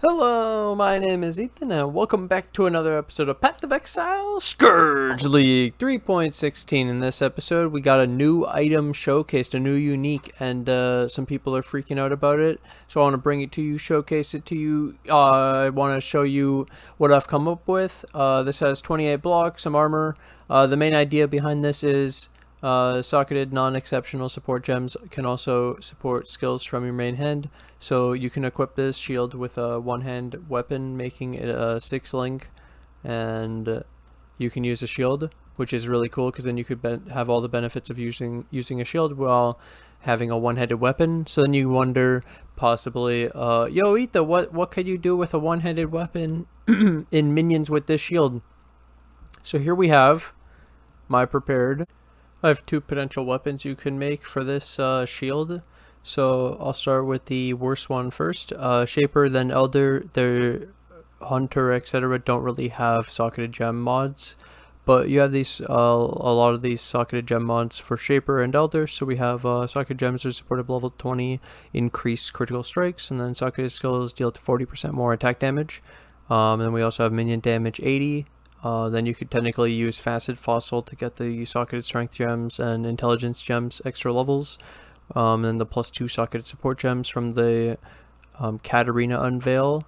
Hello, my name is Ethan, and welcome back to another episode of Path of Exile Scourge League 3.16. In this episode, we got a new item showcased, a new unique, and some people are freaking out about it. So I want to bring it to you, showcase it to you. I want to show you what I've come up with. This has 28 blocks, some armor. The main idea behind this is socketed non-exceptional support gems can also support skills from your main hand, so you can equip this shield with a one-hand weapon, making it a 6-link, and you can use a shield, which is really cool because then you could have all the benefits of using a shield while having a one-handed weapon. So then you wonder possibly, yo Etha, what could you do with a one-handed weapon in Minions with this shield? So here we have my prepared. I have two potential weapons you can make for this shield. So I'll start with the worst one first. Shaper, then Elder, their Hunter, etc. don't really have socketed gem mods, but you have these a lot of these socketed gem mods for Shaper and Elder. So we have socketed gems are supported level 20, increased critical strikes, and then socketed skills deal to 40% more attack damage. And we also have minion damage 80. Then you could technically use Facet Fossil to get the socketed strength gems and intelligence gems extra levels. And then the +2 socketed support gems from the Katarina Unveil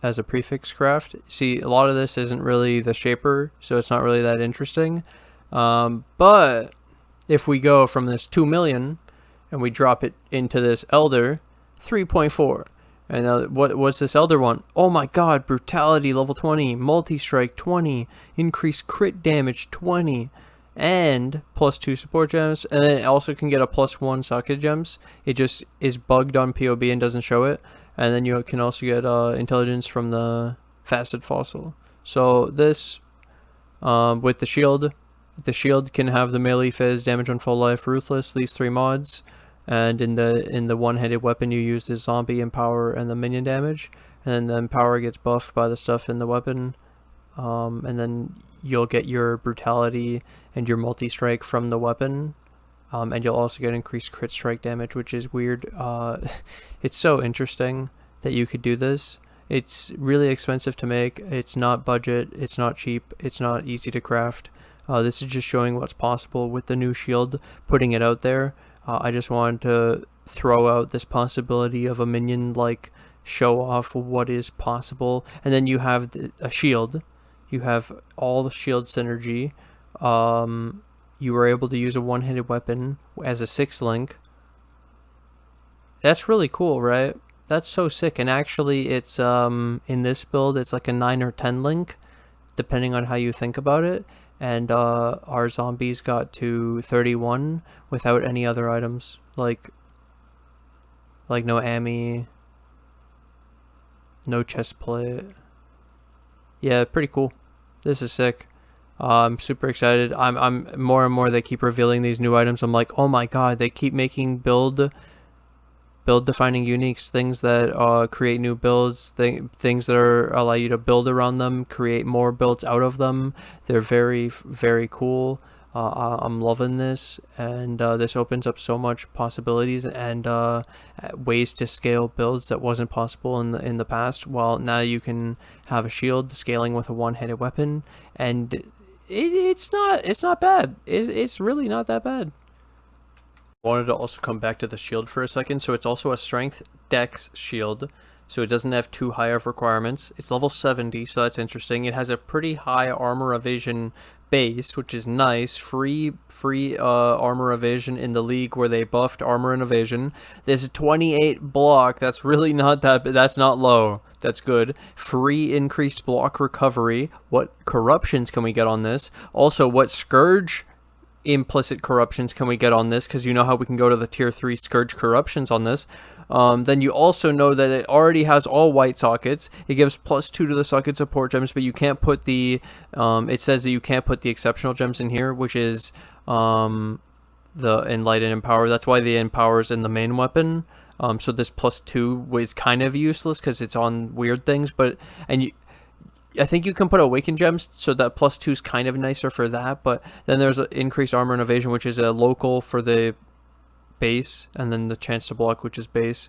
as a prefix craft. See, a lot of this isn't really the Shaper, so it's not really that interesting. But if we go from this 2 million and we drop it into this Elder, 3.4. And what's this Elder one? Oh my god, Brutality level 20, multi-strike 20, increased crit damage 20, and +2 support gems. And then it also can get a +1 socket gems. It just is bugged on POB and doesn't show it. And then you can also get intelligence from the Facet Fossil. So this, with the shield can have the melee phys, damage on full life, ruthless, these 3 mods. And in the one-handed weapon you use the zombie empower and the minion damage, and then the empower gets buffed by the stuff in the weapon, and then you'll get your brutality and your multi-strike from the weapon, and you'll also get increased crit strike damage, which is weird. It's so interesting that you could do this. It's really expensive to make, it's not budget, it's not cheap, it's not easy to craft. This is just showing what's possible with the new shield, putting it out there. I just wanted to throw out this possibility of a minion, like, show off what is possible. And then you have a shield. You have all the shield synergy. You were able to use a one-handed weapon as a 6-link. That's really cool, right? That's so sick. And actually, it's in this build, it's like a 9 or 10 link, depending on how you think about it. And our zombies got to 31 without any other items, like no ammi, no chest plate. Yeah, pretty cool. This is sick. I'm super excited. I'm more and more they keep revealing these new items. I'm like, oh my god, they keep making build defining uniques, things that create new builds, things that allow you to build around them, create more builds out of them. They're very, very cool. I'm loving this, and this opens up so much possibilities and ways to scale builds that wasn't possible in the past. Well, now you can have a shield scaling with a one-handed weapon, and it's not bad. It's really not that bad. Wanted to also come back to the shield for a second. So it's also a strength dex shield, so it doesn't have too high of requirements. It's level 70, so that's interesting. It has a pretty high armor evasion base, which is nice. Free armor evasion in the league where they buffed armor and evasion. There's a 28 block. That's really not that, that's not low. That's good. Free increased block recovery. What corruptions can we get on this? Also, what Scourge implicit corruptions can we get on this, because you know how we can go to the tier 3 Scourge corruptions on this. Then you also know that it already has all white sockets. It gives +2 to the socket support gems, but you can't put the it says that you can't put the exceptional gems in here, which is the enlighten empower. That's why the empower is in the main weapon. So this +2 was kind of useless because it's on weird things, but I think you can put awakened gems, so that +2 is kind of nicer for that. But then there's increased armor and evasion, which is a local for the base, and then the chance to block, which is base.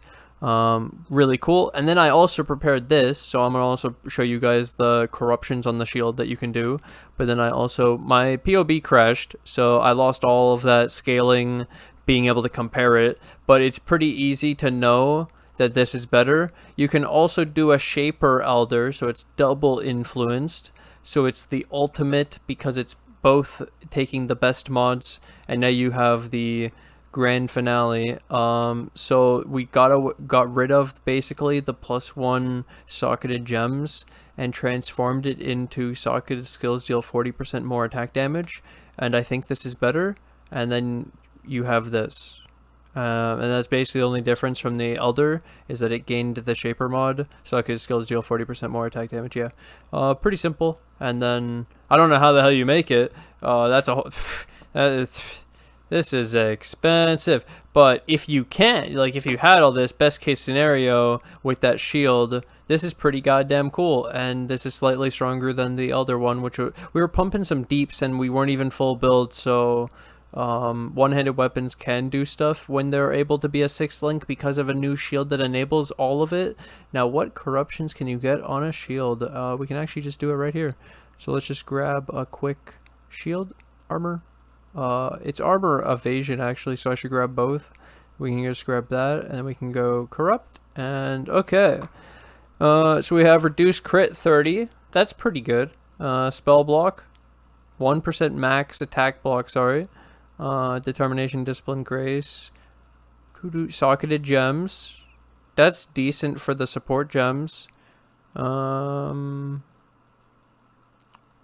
Really cool. And then I also prepared this, so I'm gonna also show you guys the corruptions on the shield that you can do. But then my POB crashed, so I lost all of that scaling, being able to compare it. But it's pretty easy to know that this is better. You can also do a Shaper Elder, so it's double influenced. So it's the ultimate because it's both taking the best mods, and now you have the grand finale. So we got rid of basically the +1 socketed gems and transformed it into socketed skills deal 40% more attack damage, and I think this is better. And then you have this. And that's basically the only difference from the Elder, is that it gained the Shaper mod, so it could skills deal 40% more attack damage. Yeah, pretty simple. And then I don't know how the hell you make it. That's a whole. This is expensive. But if you can't, like, if you had all this, best case scenario with that shield, this is pretty goddamn cool. And this is slightly stronger than the Elder one, which we were pumping some deeps and we weren't even full build, so. One-handed weapons can do stuff when they're able to be a 6th link because of a new shield that enables all of it. Now, what corruptions can you get on a shield? We can actually just do it right here. So let's just grab a quick shield armor. It's armor evasion actually, so I should grab both. We can just grab that, and then we can go corrupt. And okay, so we have reduced crit 30. That's pretty good. Spell block, 1% max attack block. Sorry. Determination, discipline, grace, socketed gems. That's decent for the support gems.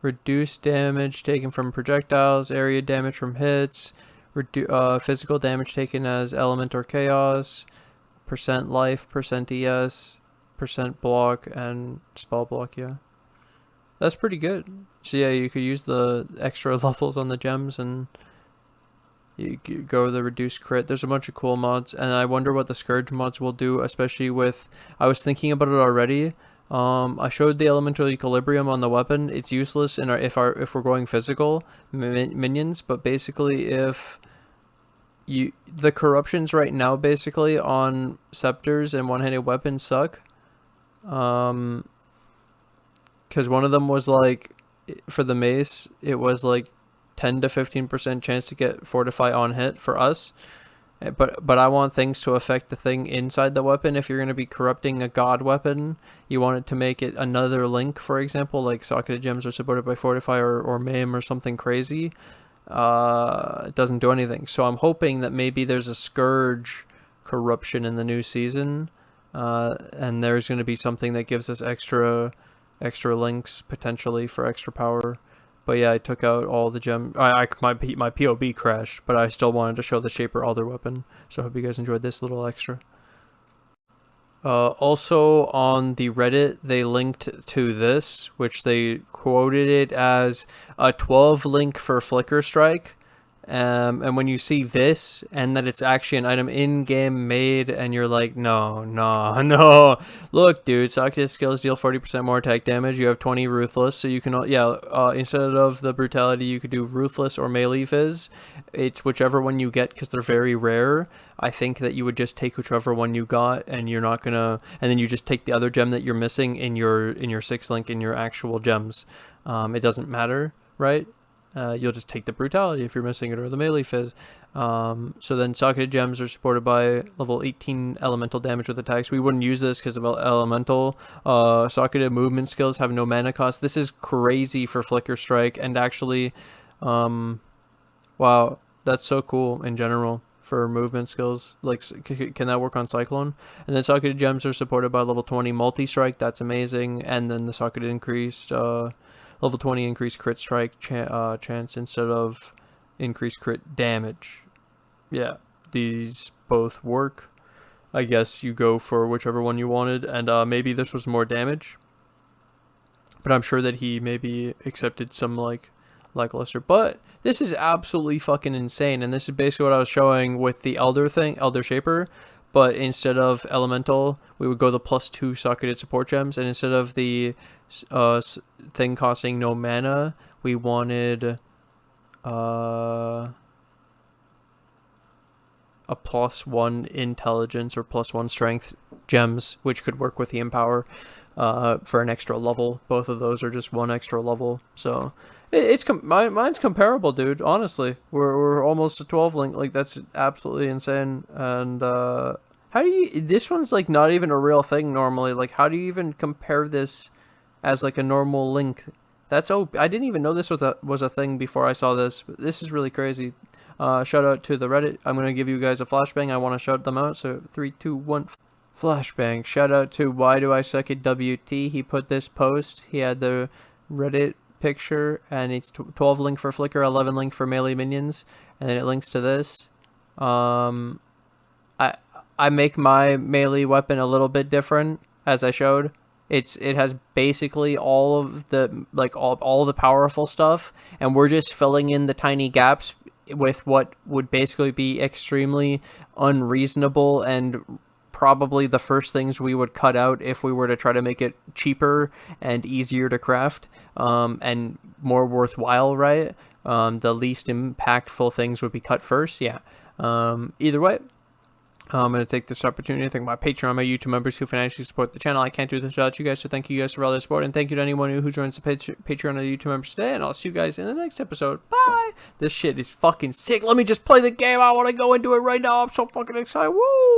Reduced damage taken from projectiles, area damage from hits, physical damage taken as element or chaos, percent life, percent ES, percent block, and spell block. Yeah, that's pretty good. So yeah, you could use the extra levels on the gems and you go the reduced crit. There's a bunch of cool mods, and I wonder what the Scourge mods will do, especially with, I was thinking about it already. I showed the elemental equilibrium on the weapon. It's useless in if we're going physical minions, but basically if the corruptions right now basically on scepters and one-handed weapons suck. Because one of them was like, for the mace, it was like 10 to 15% chance to get fortify on hit for us, but I want things to affect the thing inside the weapon. If you're going to be corrupting a god weapon, you want it to make it another link, for example, like socketed gems are supported by fortify or Maim or something crazy. It doesn't do anything, so I'm hoping that maybe there's a Scourge corruption in the new season, and there's going to be something that gives us extra links potentially for extra power. But yeah, I took out all the gem. My POB crashed, but I still wanted to show the Shaper Elder weapon. So I hope you guys enjoyed this little extra. Also on the Reddit, they linked to this, which they quoted it as a 12 link for Flicker Strike. And when you see this and that it's actually an item in-game made, and you're like, no. Look, dude, socketed skills deal 40% more attack damage. You have 20 Ruthless, so you can, instead of the Brutality, you could do Ruthless or Melee Phys. It's whichever one you get, because they're very rare. I think that you would just take whichever one you got, and you're not gonna, and then you just take the other gem that you're missing in your 6th link in your actual gems. It doesn't matter, right? You'll just take the Brutality if you're missing it, or the Melee Phys. So then socketed gems are supported by level 18 elemental damage with attacks. We wouldn't use this because of elemental. Socketed movement skills have no mana cost. This is crazy for Flicker Strike, and actually, wow, that's so cool in general for movement skills. Like, can that work on Cyclone? And then socketed gems are supported by level 20 multi-strike. That's amazing. And then the socketed increased level 20 increased crit strike chance instead of increased crit damage. Yeah, these both work. I guess you go for whichever one you wanted, and maybe this was more damage. But I'm sure that he maybe accepted some lackluster. But this is absolutely fucking insane, and this is basically what I was showing with the Elder Shaper. But instead of elemental, we would go the +2 socketed support gems, and instead of the thing costing no mana, we wanted a +1 intelligence or +1 strength gems, which could work with the empower for an extra level. Both of those are just 1 extra level. So mine's comparable, dude. Honestly, we're almost a 12 link. Like, that's absolutely insane. And how do you? This one's like not even a real thing normally. Like, how do you even compare this as like a normal link? That's I didn't even know this was a thing before I saw this. This is really crazy. Shout out to the Reddit. I'm gonna give you guys a flashbang. I want to shout them out. So 3, 2, 1. Flashbang. Shout out to Why Do I Suck at WT. He put this post. He had the Reddit picture, and it's 12 link for flicker, 11 link for melee minions, and then it links to this. I make my melee weapon a little bit different, as I showed. It has basically all of the all the powerful stuff, and we're just filling in the tiny gaps with what would basically be extremely unreasonable and probably the first things we would cut out if we were to try to make it cheaper and easier to craft, and more worthwhile, right? The least impactful things would be cut first. Yeah. Either way, I'm going to take this opportunity to thank my Patreon, my YouTube members who financially support the channel. I can't do this without you guys, so thank you guys for all the support, and thank you to anyone who joins the Patreon or the YouTube members today, and I'll see you guys in the next episode. Bye! This shit is fucking sick. Let me just play the game. I want to go into it right now. I'm so fucking excited. Woo!